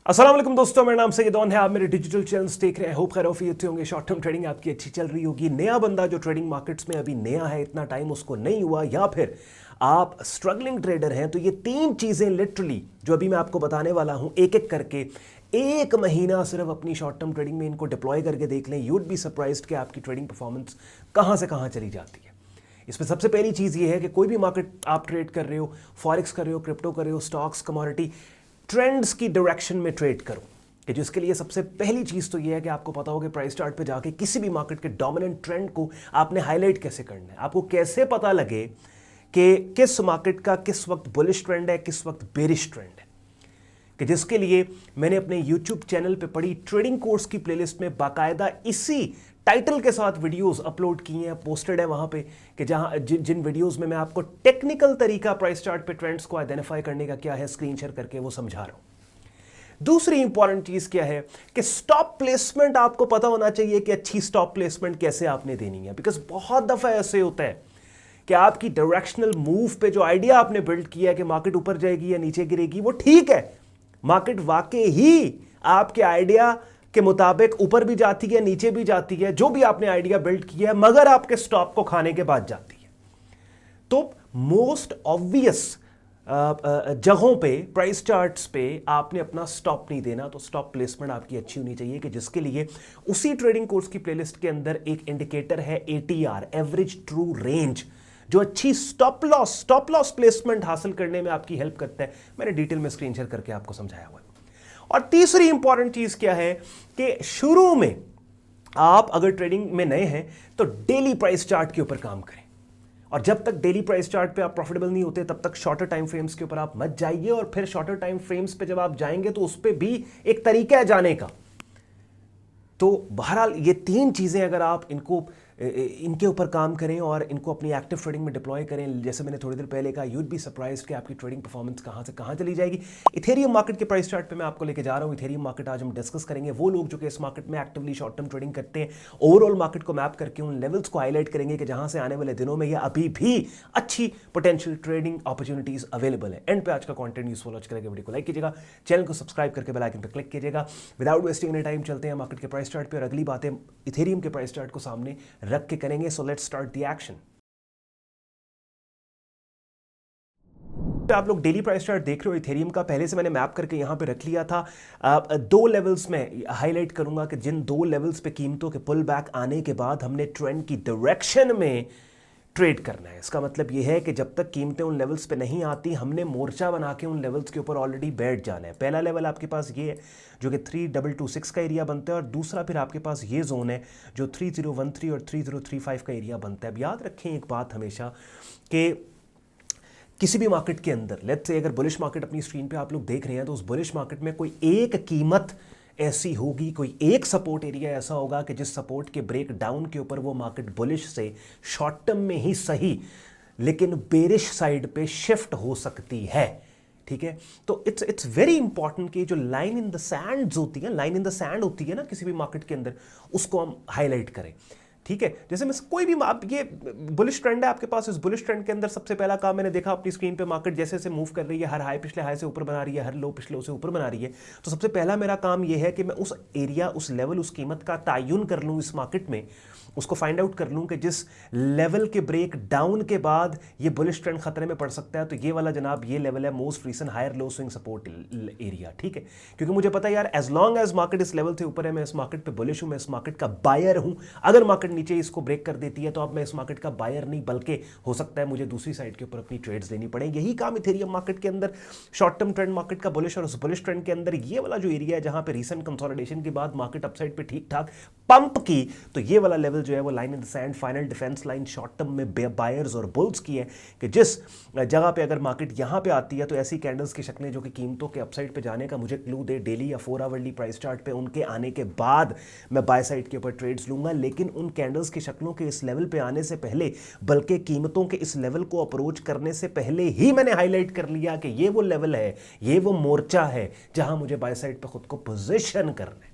अस्सलाम वालेकुम दोस्तों, मेरा नाम सैयद है। आप मेरे डिजिटल चैनल्स देख रहे हैं। होप खैर ऑफियत से होंगे। शॉर्ट टर्म ट्रेडिंग आपकी अच्छी चल रही होगी। नया बंदा जो ट्रेडिंग मार्केट्स में अभी नया है, इतना टाइम उसको नहीं हुआ, या फिर आप स्ट्रगलिंग ट्रेडर हैं, तो ये तीन चीज़ें लिटरली जो अभी मैं आपको बताने वाला हूं, एक एक करके एक महीना सिर्फ अपनी शॉर्ट टर्म ट्रेडिंग में इनको डिप्लॉय करके देख लें। यूड बी सरप्राइज्ड कि आपकी ट्रेडिंग परफॉर्मेंस कहाँ से कहाँ चली जाती है। इसमें सबसे पहली चीज़ ये है कि कोई भी मार्केट आप ट्रेड कर रहे हो, फॉरेक्स कर रहे हो, क्रिप्टो कर रहे हो, स्टॉक्स, कमोडिटी, ट्रेंड्स की डायरेक्शन में ट्रेड करो। कि जिसके लिए सबसे पहली चीज़ तो ये है कि आपको पता हो कि प्राइस चार्ट पे जाके किसी भी मार्केट के डोमिनेंट ट्रेंड को आपने हाईलाइट कैसे करना है। आपको कैसे पता लगे कि किस मार्केट का किस वक्त बुलिश ट्रेंड है, किस वक्त बेरिश ट्रेंड है। कि जिसके लिए मैंने अपने YouTube चैनल पे पड़ी ट्रेडिंग कोर्स की प्लेलिस्ट में बाकायदा इसी टाइटल के साथ वीडियोस अपलोड किए हैं, पोस्टेड है वहां पे, कि जहां जिन वीडियोस में मैं आपको टेक्निकल तरीका प्राइस चार्ट पे ट्रेंड्स को आइडेंटिफाई करने का क्या है, स्क्रीन शेयर करके वो समझा रहा हूं। दूसरी इंपॉर्टेंट चीज क्या है कि स्टॉप प्लेसमेंट आपको पता होना चाहिए कि अच्छी स्टॉप प्लेसमेंट कैसे आपने देनी है। बिकॉज बहुत दफा ऐसे होता है कि आपकी डायरेक्शनल मूव पे जो आइडिया आपने बिल्ड किया है कि मार्केट ऊपर जाएगी या नीचे गिरेगी, वो ठीक है, मार्केट वाकई ही आपके आइडिया के मुताबिक ऊपर भी जाती है, नीचे भी जाती है, जो भी आपने आइडिया बिल्ड किया है, मगर आपके स्टॉप को खाने के बाद जाती है। तो मोस्ट ऑब्वियस जगहों पे, प्राइस चार्ट्स पे आपने अपना स्टॉप नहीं देना। तो स्टॉप प्लेसमेंट आपकी अच्छी होनी चाहिए, कि जिसके लिए उसी ट्रेडिंग कोर्स की प्लेलिस्ट के अंदर एक इंडिकेटर है ATR, एवरेज ट्रू रेंज, जो अच्छी स्टॉप लॉस प्लेसमेंट हासिल करने में आपकी हेल्प करता है। मैंने डिटेल में स्क्रीन शेयर करके आपको समझाया हुआ है। और तीसरी इंपॉर्टेंट चीज क्या है कि शुरू में आप अगर ट्रेडिंग में नए हैं तो डेली प्राइस चार्ट के ऊपर काम करें, और जब तक डेली प्राइस चार्ट पे आप प्रॉफिटेबल नहीं होते तब तक शॉर्टर टाइम फ्रेम्स के ऊपर आप मत जाइए। और फिर शॉर्टर टाइम फ्रेम्स पे जब आप जाएंगे तो उस पर भी एक तरीका है जाने का। तो बहरहाल ये तीन चीजें अगर आप इनके ऊपर काम करें और इनको अपनी एक्टिव ट्रेडिंग में डिप्लॉय करें, जैसे मैंने थोड़ी देर पहले कहा, यूड बी सरप्राइज्ड कि आपकी ट्रेडिंग परफॉर्मेंस कहां से कहां चली जाएगी। इथेरियम मार्केट के प्राइस चार्ट पे मैं आपको लेके जा रहा हूं। इथेरियम मार्केट आज हम डिस्कस करेंगे। वो लोग जो कि इस मार्केट में एक्टिवली शॉर्ट टर्म ट्रेडिंग करते हैं, ओवरऑल मार्केट को मैप करके उन लेवल्स को हाईलाइट करेंगे कि जहां से आने वाले दिनों में यह अभी भी अच्छी पोटेंशियल ट्रेडिंग अपॉर्चुनिटीज अवेलेबल है। एंड पे आज का कंटेंट यूजफुल वॉच करेंगे। वीडियो को लाइक कीजिएगा, चैनल को सब्सक्राइब करके बेल आइकन पर क्लिक कीजिएगा। विदाउट वेस्टिंग एनी टाइम चलते हैं मार्केट के प्राइस चार्ट पे, और अगली बातें इथेरियम के प्राइस चार्ट को सामने रख के करेंगे। So let's start the action. आप लोग डेली प्राइस चार्ट देख रहे हो इथेरियम का, पहले से मैंने मैप करके यहां पे रख लिया था। दो लेवल्स में हाईलाइट करूंगा कि जिन दो लेवल्स पे कीमतों के पुल बैक आने के बाद हमने ट्रेंड की डायरेक्शन में ट्रेड करना है। इसका मतलब यह है कि जब तक कीमतें उन लेवल्स पे नहीं आती, हमने मोर्चा बना के उन लेवल्स के ऊपर ऑलरेडी बैठ जाना है। पहला लेवल आपके पास ये है जो कि 3226 का एरिया बनता है, और दूसरा फिर आपके पास ये जोन है जो 3013 और 3035 का एरिया बनता है। अब याद रखें एक बात हमेशा कि किसी भी मार्केट के अंदर, लेट्स से अगर बुलिश मार्केट अपनी स्क्रीन पे आप लोग देख रहे हैं, तो उस बुलिश मार्केट में कोई एक कीमत ऐसी होगी, कोई एक सपोर्ट एरिया ऐसा होगा कि जिस सपोर्ट के ब्रेक डाउन के ऊपर वो मार्केट बुलिश से शॉर्ट टर्म में ही सही लेकिन बेरिश साइड पे शिफ्ट हो सकती है। ठीक है, तो इट्स वेरी इंपॉर्टेंट कि जो लाइन इन द सैंड होती है, लाइन इन द सैंड होती है ना किसी भी मार्केट के अंदर, उसको हम हाईलाइट करें। ठीक है, जैसे मैं कोई भी आप ये बुलिश ट्रेंड है आपके पास, इस बुलिश ट्रेंड के अंदर सबसे पहला काम मैंने देखा अपनी स्क्रीन पे, मार्केट जैसे जैसे मूव कर रही है, हर हाई पिछले हाई से ऊपर बना रही है, हर लो पिछले से ऊपर बना रही है, तो सबसे पहला मेरा काम ये है कि मैं उस एरिया, उस लेवल, उस कीमत का तायुन कर लूँ इस मार्केट में, उसको फाइंड आउट कर लूँ कि जिस लेवल के ब्रेक डाउन के बाद ये बुलिश ट्रेंड खतरे में पड़ सकता है। तो ये वाला जनाब ये लेवल है most recent higher low swing support area. ठीक है, क्योंकि मुझे पता है यार, एज लॉन्ग एज मार्केट इस लेवल से ऊपर है, मैं इस मार्केट पे बुलिश हूं, मैं इस मार्केट का बायर हूं। अगर मार्केट नीचे इसको ब्रेक कर देती है तो अब मैं इस मार्केट का बायर नहीं, बल्कि हो सकता है मुझे दूसरी साइड के ऊपर अपनी ट्रेड्स लेनी पड़े। यही काम इथेरियम मार्केट के अंदर शॉर्ट टर्म ट्रेंड मार्केट का बुलिश, और उस बुलिश ट्रेंड के अंदर ये वाला जो एरिया है जहां पे रीसेंट कंसोलिडेशन के बाद मार्केट अपसाइड पे ठीक ठाक पंप की, तो ये वाला लेवल जो है वो line in the sand, final defence line short term में बायर्स और बुल्स की है, कि जिस जगह पे अगर मार्केट यहां पे आती है तो ऐसी कैंडल्स की शक्लें जो कि कीमतों के अपसाइड पे जाने का मुझे क्लू दे, डेली या 4 आवरली प्राइस चार्ट पे उनके आने के बाद मैं बाय साइड के ऊपर ट्रेड्स लूंगा। लेकिन उन कैंडल्स की शक्लों के इस लेवल पे आने से पहले, बल्कि कीमतों के इस लेवल को अप्रोच करने से पहले ही मैंने हाईलाइट कर लिया कि ये वो लेवल है, ये वो मोर्चा है जहां मुझे बाय साइड पे खुद को पोजीशन करना है।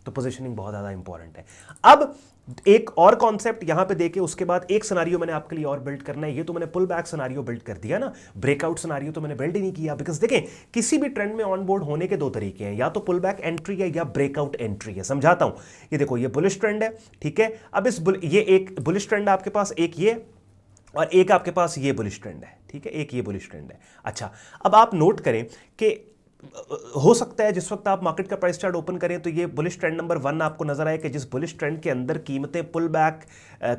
तो पोजीशनिंग बहुत ज़्यादा इंपॉर्टेंट है। अब एक और कॉन्सेप्ट यहां पे देके उसके बाद एक सिनारियो मैंने आपके लिए और बिल्ड करना है। ये तो मैंने पुल बैक सिनारियो बिल्ड कर दिया ना, ब्रेकआउट सिनारियो तो मैंने बिल्ड ही नहीं किया, बिकॉज देखें किसी भी ट्रेंड में ऑन बोर्ड होने के दो तरीके हैं, या तो पुल बैक एंट्री है या ब्रेकआउट एंट्री है। समझाता हूं, ये देखो ये बुलिश ट्रेंड है, ठीक है। अब ये एक बुलिश ट्रेंड है आपके पास, एक ये और एक आपके पास ये बुलिश ट्रेंड है, ठीक है, एक ये बुलिश ट्रेंड है। अच्छा, अब आप नोट करें कि हो सकता है जिस वक्त आप मार्केट का प्राइस चार्ट ओपन करें तो ये बुलिश ट्रेंड नंबर 1 आपको नजर आए कि जिस बुलिश ट्रेंड के अंदर कीमतें पुल बैक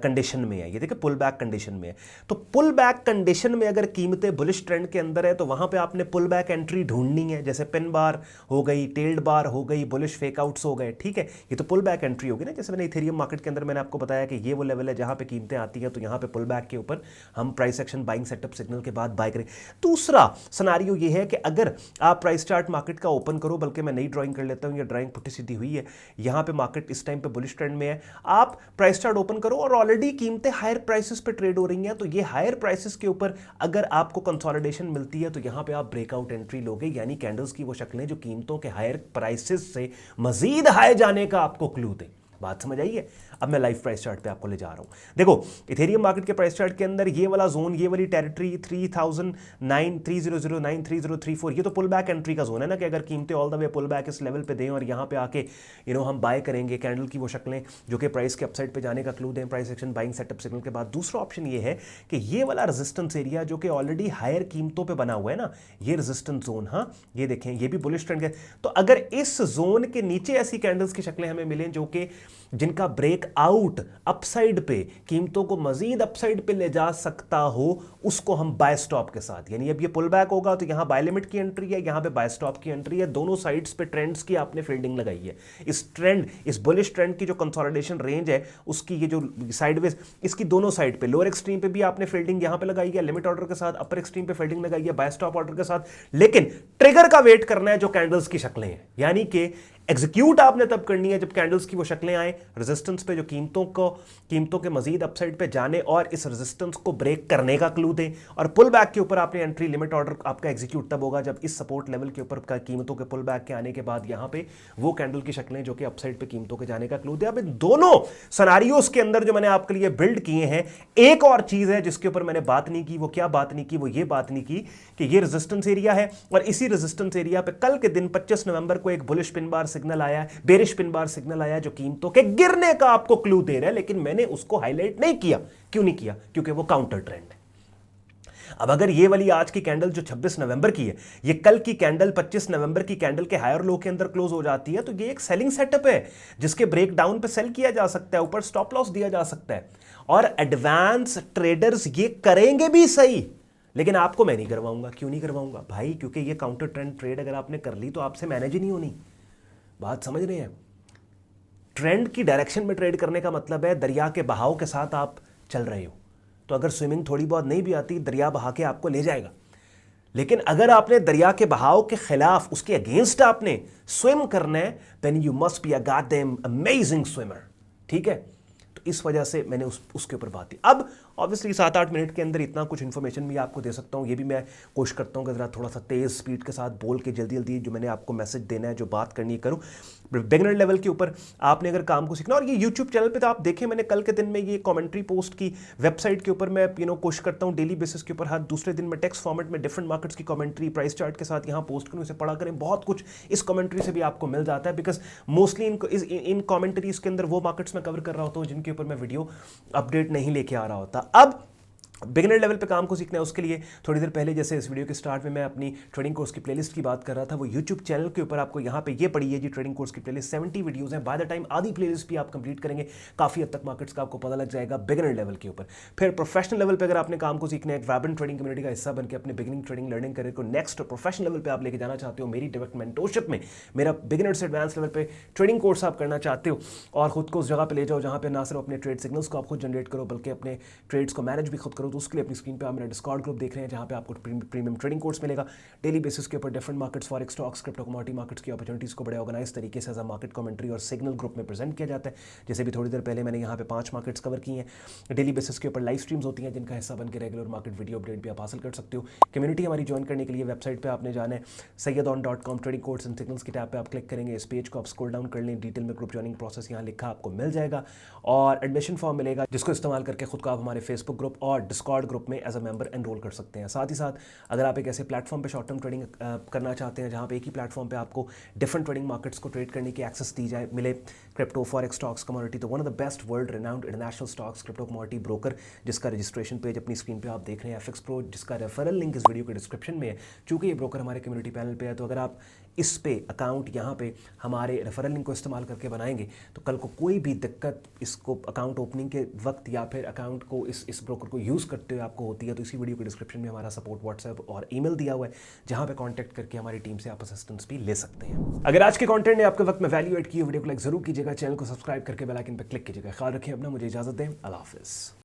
कंडीशन में है। ये देखिए पुल बैक कंडीशन में है, तो पुल बैक कंडीशन में अगर कीमतें बुलिश ट्रेंड के अंदर है तो वहां पे आपने पुल बैक एंट्री ढूंढनी है, जैसे पिन बार हो गई, टेल्ड बार हो गई, बुलिश फेकआउट्स हो गए, ठीक है। ये तो पुल बैक एंट्री होगी ना, जैसे मैंने इथेरियम मार्केट के अंदर मैंने आपको बताया कि ये वो लेवल है जहां पे कीमतें आती हैं, तो यहां पे पुल बैक के ऊपर हम price action buying setup signal के बाद बाय करें। दूसरा सिनेरियो ये है कि अगर आप प्राइस चार्ट मार्केट का ओपन करो, बल्कि मैं नई ड्राइंग कर लेता हूं, ये ड्राइंग पुट्टी सीधी हुई है, यहां पे मार्केट इस टाइम पे बुलिश ट्रेंड में है, आप प्राइस चार्ट ओपन करो और ऑलरेडी कीमतें हायर प्राइसेस पे ट्रेड हो रही हैं, तो ये हायर प्राइसेस के ऊपर अगर आपको कंसोलिडेशन मिलती है तो यहां पे आप ब्रेकआउट एंट्री लोगे, यानी कैंडल्स की वो शक्लें जो कीमतों के हायर प्राइसेस से मजीद हाई जाने का आपको क्लू दें। बात समझ आई है? अब मैं लाइव प्राइस चार्ट पे आपको ले जा रहा हूं। देखो इथेरियम मार्केट के प्राइस चार्ट के अंदर ये वाला जोन, ये वाली टेरिटरी 3009 3009 3034, ये तो पुल बैक एंट्री का जोन है ना, कि अगर कीमतें all the way pull back इस लेवल पे दें और यहां पे आके हम बाय करेंगे कैंडल की वो शक्लें जो कि प्राइस के अपसाइड पे जाने का क्लू दें price action buying setup signal के बाद। दूसरा ऑप्शन ये है कि ये वाला रेजिस्टेंस एरिया जो कि ऑलरेडी हायर कीमतों पर बना हुआ है ना, ये रेजिस्टेंस जोन, हाँ ये देखें ये भी बुलिश ट्रेंड है, तो अगर इस जोन के नीचे ऐसी कैंडल्स की शक्लें हमें मिलें जो कि जिनका ब्रेक आउट अपसाइड पे कीमतों को मजीद अपसाइड पे ले जा सकता हो, उसको हम बाय स्टॉप के साथ, यानी अब ये पुल बैक होगा तो यहां बाय लिमिट की एंट्री है, यहां पे बाय स्टॉप की एंट्री है, दोनों साइड्स पे ट्रेंड्स की आपने फील्डिंग लगाई है। इस ट्रेंड, इस बुलिश ट्रेंड की जो कंसोलिडेशन रेंज है उसकी ये जो साइडवेज, इसकी दोनों साइड पे लोअर एक्सट्रीम पे भी आपने फील्डिंग यहां पे लगाई है लिमिट ऑर्डर के साथ, अपर एक्सट्रीम पे फील्डिंग लगाई है बाय स्टॉप ऑर्डर के साथ, लेकिन ट्रिगर का वेट करना है जो कैंडल्स की शक्लें हैं, यानी कि एग्जीक्यूट आपने तब करनी है जब कैंडल्स की वो शक्लें आए रेजिस्टेंस पे जो कीमतों के मजीद अपसाइड पे जाने और इस रेजिस्टेंस को ब्रेक करने का क्लू दें, और पुल बैक के ऊपर आपने एंट्री लिमिट ऑर्डर आपका एग्जीक्यूट तब होगा जब इस सपोर्ट लेवल के ऊपर कीमतों के पुल बैक के आने के बाद यहां पे वो कैंडल की शक्लें जो कि अपसाइड पे कीमतों के जाने का क्लू दे। अब इन दोनों सिनेरियोस के अंदर जो मैंने आपके लिए बिल्ड किए हैं, एक और चीज है जिसके ऊपर मैंने बात नहीं की। वो क्या बात नहीं की? वो ये बात नहीं की कि ये रेजिस्टेंस एरिया है और इसी रेजिस्टेंस एरिया पे कल के दिन 25 नवंबर को एक बुलिश पिन बार सिग्नल आया है, बेरिश पिन बार सिग्नल आया जो कीमतों के गिरने का आपको क्लू दे रहा है, लेकिन मैंने उसको हाईलाइट नहीं किया। क्यों नहीं किया? क्योंकि वो काउंटर ट्रेंड है। अब अगर ये वाली आज की कैंडल जो 26 नवंबर की है, ये कल की कैंडल 25 नवंबर की कैंडल के हायर लो के अंदर क्लोज हो जाती है, तो ये एक सेलिंग सेटअप है जिसके ब्रेक डाउन पे सेल किया जा सकता है, ऊपर स्टॉप लॉस दिया जा सकता है, और एडवांस ट्रेडर्स ये करेंगे भी सही, लेकिन आपको मैं नहीं करवाऊंगा। क्यों नहीं करवाऊंगा भाई? क्योंकि ये काउंटर ट्रेंड ट्रेड अगर आपने कर ली तो आपसे मैनेज ही नहीं होनी। बात समझ रहे हैं? ट्रेंड की डायरेक्शन में ट्रेड करने का मतलब है दरिया के बहाव के साथ आप चल रहे हो, तो अगर स्विमिंग थोड़ी बहुत नहीं भी आती, दरिया बहा के आपको ले जाएगा। लेकिन अगर आपने दरिया के बहाव के खिलाफ, उसके अगेंस्ट आपने स्विम करना है, then you must be a goddamn amazing swimmer. ठीक है, तो इस वजह से मैंने उसके ऊपर बात की। अब ऑब्वियसली 7-8 मिनट के अंदर इतना कुछ इन्फॉर्मेशन भी आपको दे सकता हूँ, ये भी मैं कोशिश करता हूँ कि ज़रा थोड़ा सा तेज़ स्पीड के साथ बोल के जल्दी जल्दी जो मैंने आपको मैसेज देना है, जो बात करनी करूँ। बिगिनर लेवल के ऊपर आपने अगर काम को सीखना, और ये यूट्यूब चैनल पे तो आप देखें मैंने कल के दिन में ये कमेंट्री पोस्ट की, वेबसाइट के ऊपर मैं कोशिश करता हूँ डेली बेसिस के ऊपर हर दूसरे दिन में टेक्स्ट फॉर्मेट में डिफरेंट मार्केट्स की कमेंट्री प्राइस चार्ट के साथ यहाँ पोस्ट करूँ, इसे पढ़ा करें। बहुत कुछ इस कमेंट्री से भी आपको मिल जाता है, बिकॉज मोस्टली इन कमेंट्रीज के अंदर वो मार्केट्स में कवर कर रहा होता हूँ जिनके ऊपर मैं वीडियो अपडेट नहीं लेके आ रहा होता। अब बिगिनर लेवल पे काम को सीखना है, उसके लिए थोड़ी देर पहले जैसे इस वीडियो के स्टार्ट में मैं अपनी ट्रेडिंग कोर्स की प्लेलिस्ट की बात कर रहा था, वो यूट्यूब चैनल के ऊपर आपको यहाँ पे ये पड़ी है जी, ट्रेडिंग कोर्स की प्लेलिस्ट 70 वीडियोस हैं। बाय द टाइम आधी प्लेलिस्ट भी आप कंप्लीट करेंगे, काफ़ी हद तक मार्केट्स का आपको पता लग जाएगा बिगिनर लेवल के ऊपर। फिर प्रोफेशनल लेवल पर अगर आपने काम को सीखना है, एक वाइब्रेंट ट्रेडिंग कम्युनिटी का हिस्सा बनकर अपने बिगिनिंग ट्रेडिंग लर्निंग करियर को नेक्स्ट प्रोफेशनल लेवल पर आप लेके जाना चाहते हो, मेरी डायरेक्ट मेंटोरशिप में मेरा बिगिनर से एडवांस लेवल पर ट्रेडिंग कोर्स आप करना चाहते हो और खुद को उस जगह पर ले जाओ जहाँ पर ना सिर्फ अपने ट्रेड सिग्नल्स को आप खुद जनरेट करो, बल्कि अपने ट्रेड्स को मैनेज भी खुद करो, करो तो उसके लिए अपनी स्क्रीन पे आप मेरा डिस्कॉर्ड ग्रुप देख रहे हैं, जहाँ पे आपको प्रीमियम ट्रेडिंग कोर्स मिलेगा। डेली बेसिस के ऊपर different markets, forex, stocks, crypto, commodity markets की अपॉर्चुनिटीज़ को बड़े ऑर्गेनाइज तरीके से एज अ मार्केट कमेंट्री और सिग्नल ग्रुप में प्रेजेंट किया जाता है। जैसे भी थोड़ी देर पहले मैंने यहाँ पे 5 मार्केट्स कवर की हैं। डेली बेसिस के ऊपर लाइव स्ट्रीम्स होती हैं, जिनका हिस्सा बन के रेगुलर मार्केट वीडियो अपडेट भी आप हासिल कर सकते हो। कम्युनिटी हमारी ज्वाइन करने के लिए वेबसाइट पर आपने जाना है sayyadon.com, trading course and signals की टैब पे आप क्लिक करेंगे। इस पेज को आप स्क्रॉल डाउन कर लें, डिटेल में ग्रुप ज्वाइनिंग प्रोसेस यहाँ लिखा आपको मिल जाएगा और एडमिशन फॉर्म मिलेगा, जिसको इस्तेमाल करके खुद को आप हमारे फेसबुक ग्रुप और डिस्कॉर्ड ग्रुप में एज अ मेंबर एनरोल कर सकते हैं। साथ ही साथ अगर आप एक ऐसे प्लेटफॉर्म पे शॉर्ट टर्म ट्रेडिंग करना चाहते हैं जहाँ पे एक ही प्लेटफॉर्म पे आपको डिफरेंट ट्रेडिंग मार्केट्स को ट्रेड करने की एक्सेस दी जाए, मिले, क्रिप्टो, फॉरेक्स, स्टॉक्स, कमोडिटी, तो one of the best world renowned international stocks crypto commodity broker, जिसका रजिस्ट्रेशन पेज अपनी स्क्रीन पे आप देख रहे हैं, FX Pro, जिसका रेफरल लिंक इस वीडियो के डिस्क्रिप्शन में है। चूंकि ये ब्रोकर हमारे कम्युनिटी पैनल पे है, तो अगर आप इस पे अकाउंट यहाँ पे हमारे रेफरल लिंक को इस्तेमाल करके बनाएंगे तो कल को कोई भी दिक्कत इसको अकाउंट ओपनिंग के वक्त या फिर अकाउंट को इस ब्रोकर को यूज़ करते हुए आपको होती है, तो इसी वीडियो के डिस्क्रिप्शन में हमारा सपोर्ट व्हाट्सएप और ईमेल दिया हुआ है, जहाँ पे कांटेक्ट करके हमारी टीम से आप असिस्टेंस भी ले सकते हैं। अगर आज के कंटेंट ने आपके वक्त में वैल्यू एड की, वीडियो को लाइक जरूर कीजिएगा, चैनल को सब्सक्राइब करके बेल आइकन पर क्लिक कीजिएगा। ख्याल रखिए अपना, मुझे इजाजत दें, अल्लाह हाफिज़।